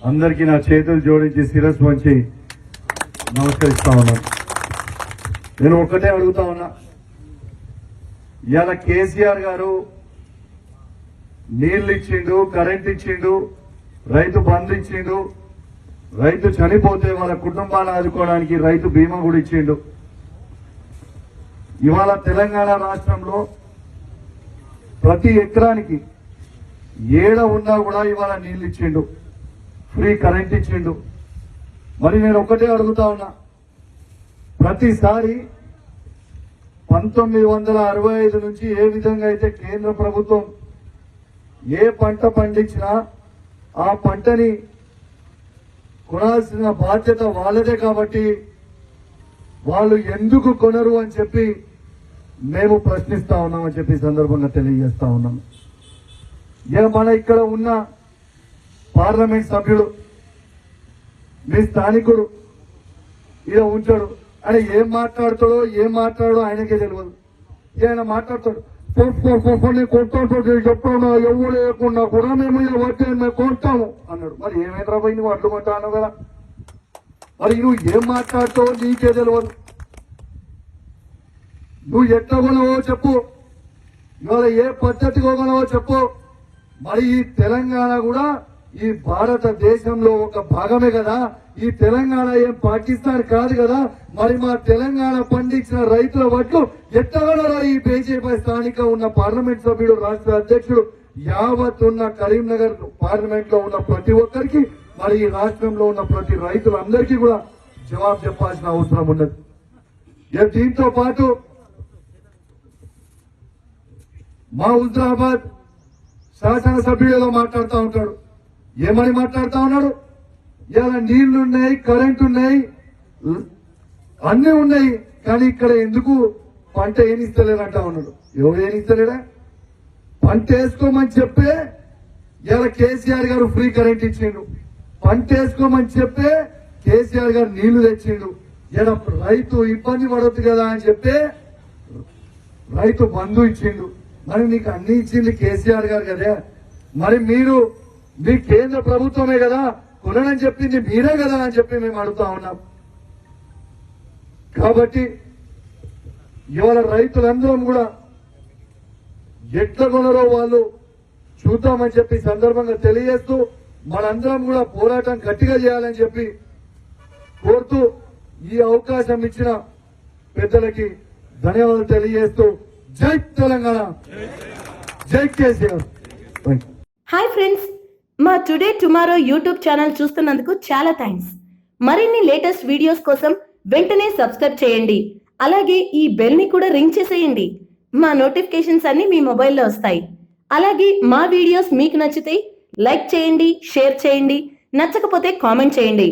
అందరికీ నా చేతులు జోడించి శిరస్సు వంచి నమస్కరిస్తా ఉన్నాను. నేను ఒక్కటే అడుగుతా ఉన్నా, ఇవాళ కేసీఆర్ గారు నీళ్లు ఇచ్చిండు, కరెంట్ ఇచ్చిండు, రైతు బంధు ఇచ్చిండు, రైతు చనిపోతే వాళ్ళ కుటుంబాన్ని ఆదుకోవడానికి రైతు బీమా కూడా ఇచ్చిండు. ఇవాళ తెలంగాణ రాష్ట్రంలో ప్రతి ఎకరానికి ఏడ ఉన్నా కూడా ఇవాళ నీళ్లు ఇచ్చిండు, ఫ్రీ కరెంట్ ఇచ్చిండు. మరి నేను ఒక్కటే అడుగుతా ఉన్నా, ప్రతిసారి 1965 నుంచి ఏ విధంగా అయితే కేంద్ర ప్రభుత్వం ఏ పంట పండించినా ఆ పంటని కొనాల్సిన బాధ్యత వాళ్ళదే, కాబట్టి వాళ్ళు ఎందుకు కొనరు అని చెప్పి మేము ప్రశ్నిస్తా ఉన్నామని చెప్పి సందర్భంగా తెలియజేస్తా ఉన్నాము. మన ఇక్కడ ఉన్న పార్లమెంట్ సభ్యుడు మీ స్థానికుడు ఇలా ఉంటాడు, అని ఏం మాట్లాడో ఆయనకే తెలియదు. ఆయన మాట్లాడతాడు, చెప్తాను ఎవరు లేకుండా కూడా మేము ఇది వడ్డీ మేము కొంటాము అన్నాడు. మరి ఏమైనా పోయి నువ్వు అడ్డు కొంటాను కదా, మరి నువ్వు ఏం మాట్లాడతావో నీకే తెలియదు. నువ్వు ఎట్లా కొనవో చెప్పు, ఇవాళ ఏ పద్ధతిగా కొనవో చెప్పు. మరి ఈ తెలంగాణ కూడా ఈ భారతదేశంలో ఒక భాగమే కదా, ఈ తెలంగాణ ఏం పాకిస్తాన్ కాదు కదా. మరి మా తెలంగాణ పండించిన రైతుల వడ్లు ఎట్టగలరా ఈ బీజేపీ స్థానిక ఉన్న పార్లమెంట్ సభ్యుడు, రాష్ట్ర అధ్యక్షుడు, యావత్ ఉన్న కరీంనగర్ పార్లమెంట్ లో ఉన్న ప్రతి ఒక్కరికి, మరి ఈ రాష్ట్రంలో ఉన్న ప్రతి రైతులందరికీ కూడా జవాబు చెప్పాల్సిన అవసరం ఉన్నది. దీంతో పాటు మా హుజరాబాద్ శాసనసభ్యులు మాట్లాడుతూ ఉంటాడు. ఏమని మాట్లాడుతా ఉన్నాడు? ఇలా నీళ్లున్నాయి, కరెంట్ ఉన్నాయి, అన్నీ ఉన్నాయి, కానీ ఇక్కడ ఎందుకు పంట ఏనిస్తలేదంటా ఉన్నాడు. ఎవరు ఏనిస్తలేడా? పంట వేసుకోమని చెప్పే ఇలా కేసీఆర్ గారు ఫ్రీ కరెంట్ ఇచ్చిండు, పంట వేసుకోమని చెప్పే కేసీఆర్ గారు నీళ్లు తెచ్చిండు. ఇలా రైతు ఇబ్బంది పడొద్దు కదా అని చెప్పే రైతు బంధు ఇచ్చిండు. మరి నీకు అన్ని ఇచ్చింది కేసీఆర్ గారు కదా, మరి మీరు మీ కేంద్ర ప్రభుత్వమే కదా కొనని చెప్పింది మీరే కదా అని చెప్పి మేము అడుగుతా ఉన్నాం. కాబట్టి ఇవాళ రైతులందరం కూడా ఎట్లా కొనరో వాళ్ళు చూద్దామని చెప్పి సందర్భంగా తెలియజేస్తూ మనందరం కూడా పోరాటం గట్టిగా చేయాలని చెప్పి కోరుతూ ఈ అవకాశం ఇచ్చిన పెద్దలకి ధన్యవాదాలు తెలియజేస్తూ జై తెలంగాణ, జై కేసీఆర్. హాయ్ ఫ్రెండ్స్, మా టుడే టుమారో యూట్యూబ్ ఛానల్ చూస్తున్నందుకు చాలా థ్యాంక్స్. మరిన్ని లేటెస్ట్ వీడియోస్ కోసం వెంటనే సబ్స్క్రైబ్ చేయండి. అలాగే ఈ బెల్ ని కూడా రింగ్ చేసేయండి. మా నోటిఫికేషన్స్ అన్ని మీ మొబైల్లో వస్తాయి. అలాగే మా వీడియోస్ మీకు నచ్చితే లైక్ చేయండి, షేర్ చేయండి, నచ్చకపోతే కామెంట్ చేయండి.